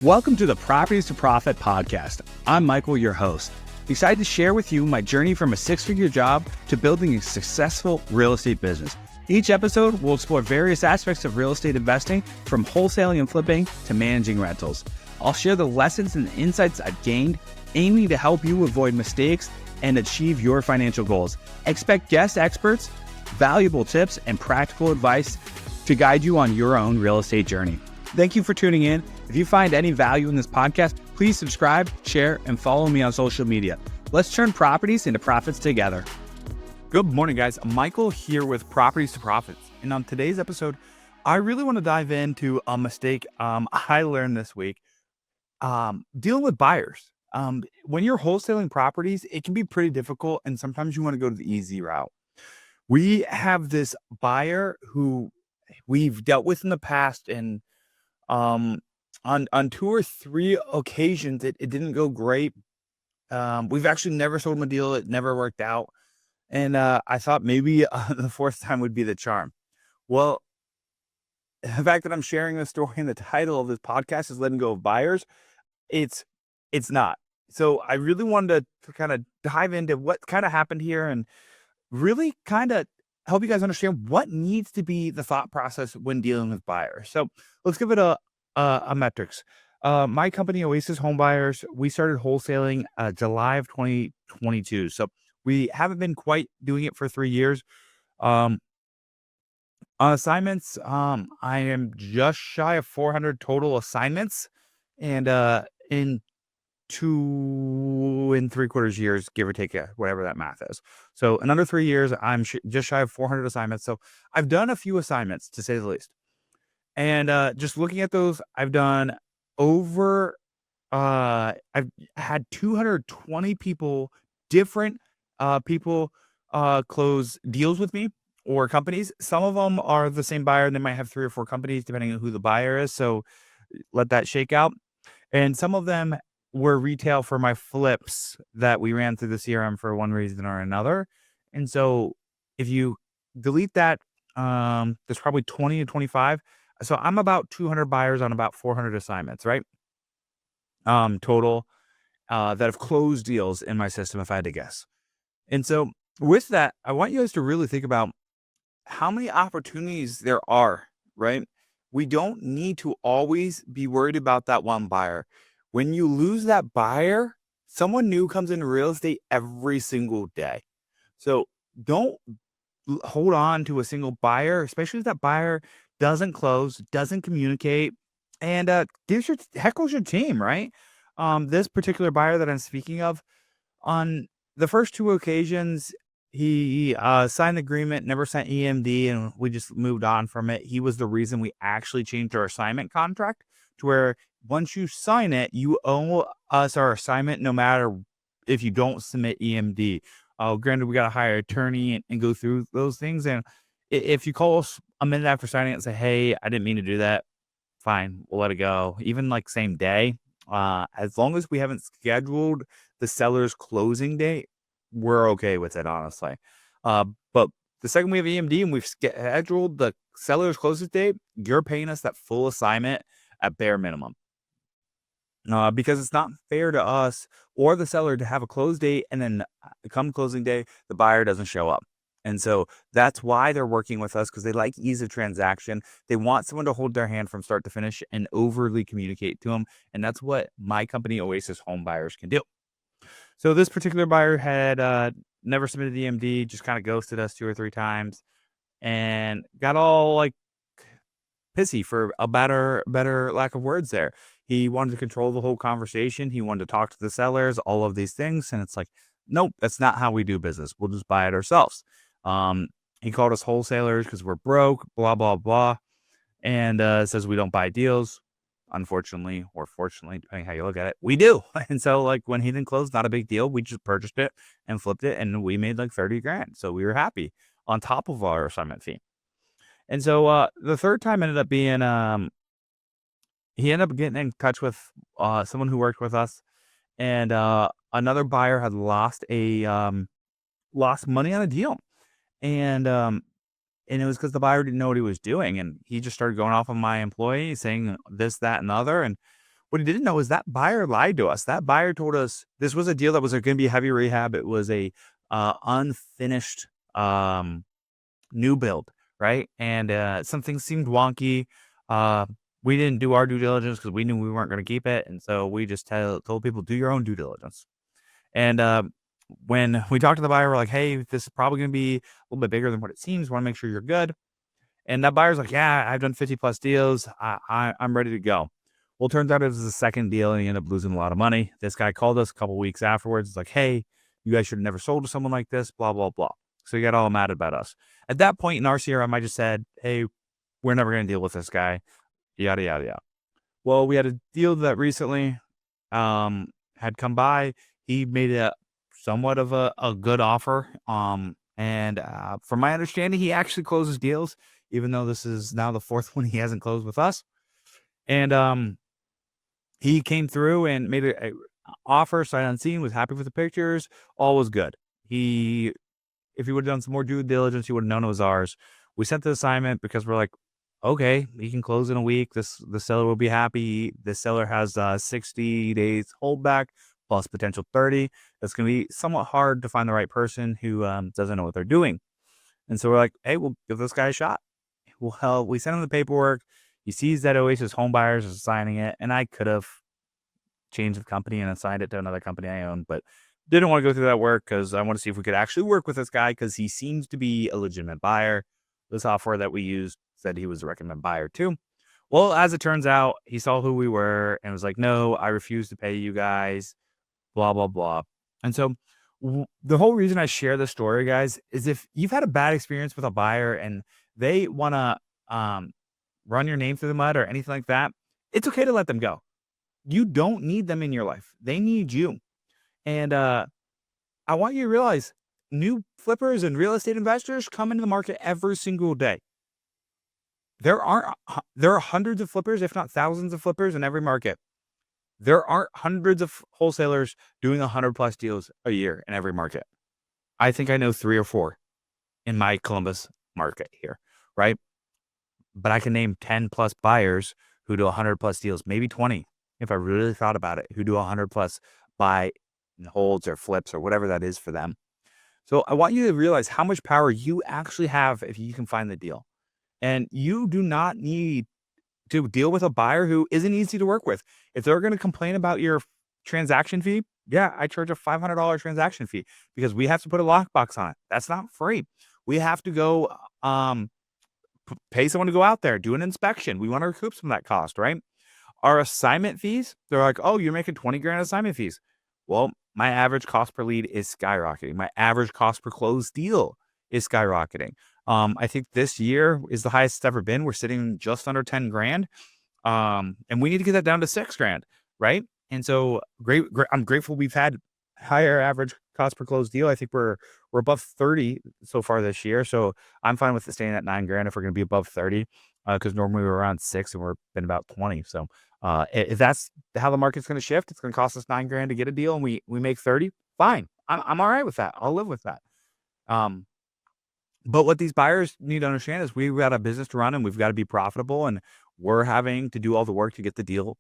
Welcome to the Properties to Profit podcast. I'm Michael, your host. Excited to share with you my journey from a six-figure job to building a successful real estate business. Each episode will explore various aspects of real estate investing, from wholesaling and flipping to managing rentals. I'll share the lessons and insights I've gained, aiming to help you avoid mistakes and achieve your financial goals. Expect guest experts, valuable tips, and practical advice to guide you on your own real estate journey. Thank you for tuning in. If you find any value in this podcast, please subscribe, share, and follow me on social media. Let's turn properties into profits together. Good morning, guys. Michael here with Properties to Profits. And on today's episode, I really want to dive into a mistake I learned this week, dealing with buyers. When you're wholesaling properties, it can be pretty difficult, and sometimes you want to go to the easy route. We have this buyer who we've dealt with in the past, and on two or three occasions, it didn't go great. We've actually never sold him a deal. It never worked out. And I thought maybe the fourth time would be the charm. Well, the fact that I'm sharing this story in the title of this podcast is letting go of buyers. It's not. So I really wanted to kind of dive into what kind of happened here and really kind of help you guys understand what needs to be the thought process when dealing with buyers. So let's give it a metrics. My company, Oasis Home Buyers, we started wholesaling July of 2022. So we haven't been quite doing it for 3 years. On assignments, I am just shy of 400 total assignments, and in 2 3/4 years, give or take, whatever that math is. So in under 3 years, I'm just shy of 400 assignments. So I've done a few assignments, to say the least. And just looking at those, I've done over, I've had 220 people, different people close deals with me, or companies. Some of them are the same buyer, and they might have 3 or 4 companies, depending on who the buyer is. So let that shake out. And some of them were retail for my flips that we ran through the CRM for one reason or another. And so if you delete that, there's probably 20 to 25. So I'm about 200 buyers on about 400 assignments, right? Total that have closed deals in my system, if I had to guess. And so with that, I want you guys to really think about how many opportunities there are, right? We don't need to always be worried about that one buyer. When you lose that buyer, someone new comes into real estate every single day. So don't hold on to a single buyer, especially if that buyer doesn't close, doesn't communicate, and heckles your team, right? This particular buyer that I'm speaking of, on the first 2 occasions, he signed the agreement, never sent EMD, and we just moved on from it. He was the reason we actually changed our assignment contract to where once you sign it, you owe us our assignment no matter if you don't submit EMD. Granted, we got to hire an attorney and go through those things. And if you call us a minute after signing it and say, hey, I didn't mean to do that, fine, we'll let it go. Even like same day, as long as we haven't scheduled the seller's closing date, we're okay with it, honestly. But the second we have EMD and we've scheduled the seller's closing date, you're paying us that full assignment at bare minimum. Because it's not fair to us or the seller to have a close date and then come closing day, the buyer doesn't show up. And so that's why they're working with us, because they like ease of transaction. They want someone to hold their hand from start to finish and overly communicate to them. And that's what my company, Oasis Home Buyers, can do. So this particular buyer had never submitted the EMD, just kind of ghosted us 2 or 3 times, and got all like pissy, for a better lack of words there. He wanted to control the whole conversation. He wanted to talk to the sellers, all of these things. And it's like, nope, that's not how we do business. We'll just buy it ourselves. He called us wholesalers because we're broke, blah, blah, blah. And says we don't buy deals. Unfortunately, or fortunately, depending how you look at it, we do. And so like when he didn't close, not a big deal. We just purchased it and flipped it, and we made like 30 grand. So we were happy on top of our assignment fee. And so the third time ended up being, he ended up getting in touch with someone who worked with us, and another buyer had lost money on a deal, and it was because the buyer didn't know what he was doing, and he just started going off on my employee, saying this, that, and the other. And What he didn't know is that buyer lied to us. That buyer told us this was a deal that was going to be heavy rehab. It was a unfinished new build, right? And something seemed wonky. Uh, we didn't do our due diligence because we knew we weren't going to keep it, and so we just told people, do your own due diligence. And when we talked to the buyer, we're like, hey, this is probably going to be a little bit bigger than what it seems. Want to make sure you're good. And that buyer's like, yeah, I've done 50 plus deals. I'm ready to go. Well, it turns out it was the second deal and he ended up losing a lot of money. This guy called us a couple weeks afterwards. It's like, hey, you guys should have never sold to someone like this, blah, blah, blah. So he got all mad about us. At that point in our CRM, I just said, hey, we're never going to deal with this guy, yada, yada, yada. Well, we had a deal that recently had come by. He made a somewhat of a good offer. And from my understanding, he actually closes deals, even though this is now the fourth one he hasn't closed with us. And he came through and made a offer, sight unseen, was happy with the pictures, all was good. If he would have done some more due diligence, he would have known it was ours. We sent the assignment because we're like, okay, he can close in a week. The seller will be happy. The seller has 60 days holdback plus potential 30. It's going to be somewhat hard to find the right person who doesn't know what they're doing. And so we're like, hey, we'll give this guy a shot. Well, we sent him the paperwork. He sees that Oasis Home Buyers is signing it, and I could have changed the company and assigned it to another company I own, but didn't want to go through that work because I want to see if we could actually work with this guy because he seems to be a legitimate buyer. The software that we used said he was a recommended buyer too. Well, as it turns out, he saw who we were and was like, no, I refuse to pay you guys, blah, blah, blah. And so the whole reason I share this story, guys, is if you've had a bad experience with a buyer and they want to run your name through the mud or anything like that, it's okay to let them go. You don't need them in your life. They need you. And I want you to realize new flippers and real estate investors come into the market every single day. There are hundreds of flippers, if not thousands of flippers in every market. There aren't hundreds of wholesalers doing 100 plus deals a year in every market. I think I know 3 or 4 in my Columbus market here, right? But I can name 10 plus buyers who do 100 plus deals, maybe 20 if I really thought about it, who do 100 plus buy and holds or flips or whatever that is for them. So I want you to realize how much power you actually have if you can find the deal. And you do not need to deal with a buyer who isn't easy to work with. If they're going to complain about your transaction fee, yeah, I charge a $500 transaction fee because we have to put a lockbox on it. That's not free. We have to go pay someone to go out there, do an inspection. We want to recoup some of that cost, right? Our assignment fees, they're like, oh, you're making 20 grand assignment fees. Well, my average cost per lead is skyrocketing. My average cost per closed deal is skyrocketing. I think this year is the highest it's ever been. We're sitting just under 10 grand. And we need to get that down to 6 grand, right? And so I'm grateful we've had higher average cost per closed deal. I think we're above 30 so far this year. So I'm fine with staying at 9 grand if we're going to be above 30, because normally we're around 6 and we're been about 20. So if that's how the market's going to shift, it's going to cost us 9 grand to get a deal and we make 30. Fine. I'm all right with that. I'll live with that. But what these buyers need to understand is we've got a business to run and we've got to be profitable, and we're having to do all the work to get the deal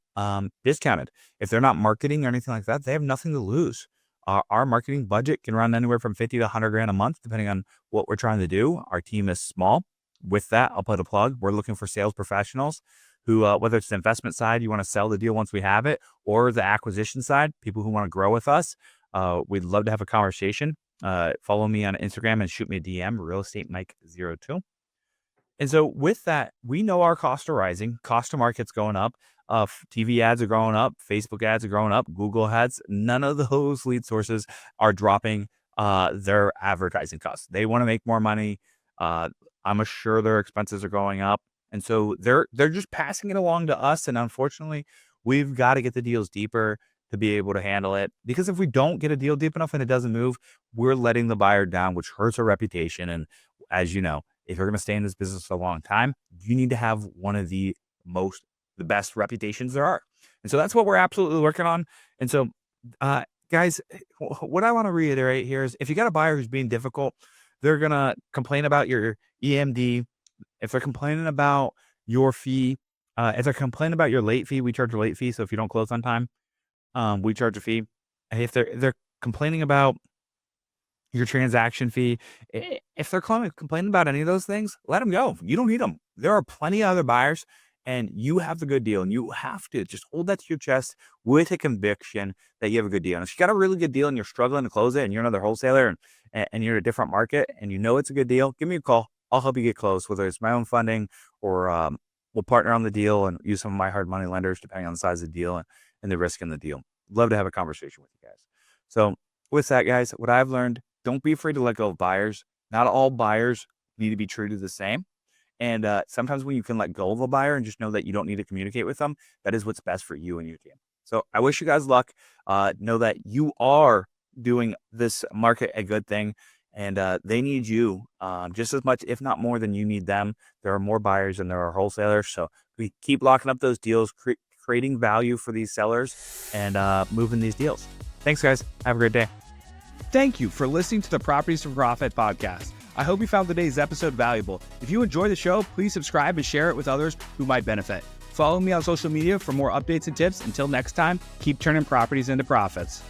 discounted. If they're not marketing or anything like that, they have nothing to lose. Our marketing budget can run anywhere from 50 to 100 grand a month, depending on what we're trying to do. Our team is small. With that, I'll put a plug. We're looking for sales professionals who, whether it's the investment side, you want to sell the deal once we have it, or the acquisition side, people who want to grow with us. We'd love to have a conversation. Follow me on Instagram and shoot me a DM, realestatemike02. And so with that, we know our costs are rising. Cost to market's going up. TV ads are growing up. Facebook ads are growing up. Google ads. None of those lead sources are dropping their advertising costs. They want to make more money. I'm sure their expenses are going up. And so they're just passing it along to us. And unfortunately, we've got to get the deals deeper to be able to handle it. Because if we don't get a deal deep enough and it doesn't move, we're letting the buyer down, which hurts our reputation. And as you know, if you're going to stay in this business for a long time, you need to have one of the best reputations there are. And so that's what we're absolutely working on. And so, guys, what I want to reiterate here is if you got a buyer who's being difficult, they're going to complain about your EMD. If they're complaining about your fee, If they're complaining about your late fee, we charge a late fee. So if you don't close on time, we charge a fee. And if they're complaining about your transaction fee, if they're complaining about any of those things, let them go. You don't need them. There are plenty of other buyers, and you have the good deal, and you have to just hold that to your chest with a conviction that you have a good deal. And if you got a really good deal and you're struggling to close it, and you're another wholesaler, and you're in a different market, and you know it's a good deal, give me a call. I'll help you get close, whether it's my own funding or we'll partner on the deal and use some of my hard money lenders depending on the size of the deal and the risk in the deal. Love to have a conversation with you guys. So with that, guys, what I've learned, don't be afraid to let go of buyers. Not all buyers need to be treated the same. And sometimes when you can let go of a buyer and just know that you don't need to communicate with them, that is what's best for you and your team. So I wish you guys luck. Know that you are doing this market a good thing, and they need you just as much, if not more, than you need them. There are more buyers than there are wholesalers. So we keep locking up those deals, creating value for these sellers, and moving these deals. Thanks, guys. Have a great day. Thank you for listening to the Properties for Profit podcast. I hope you found today's episode valuable. If you enjoy the show, please subscribe and share it with others who might benefit. Follow me on social media for more updates and tips. Until next time, keep turning properties into profits.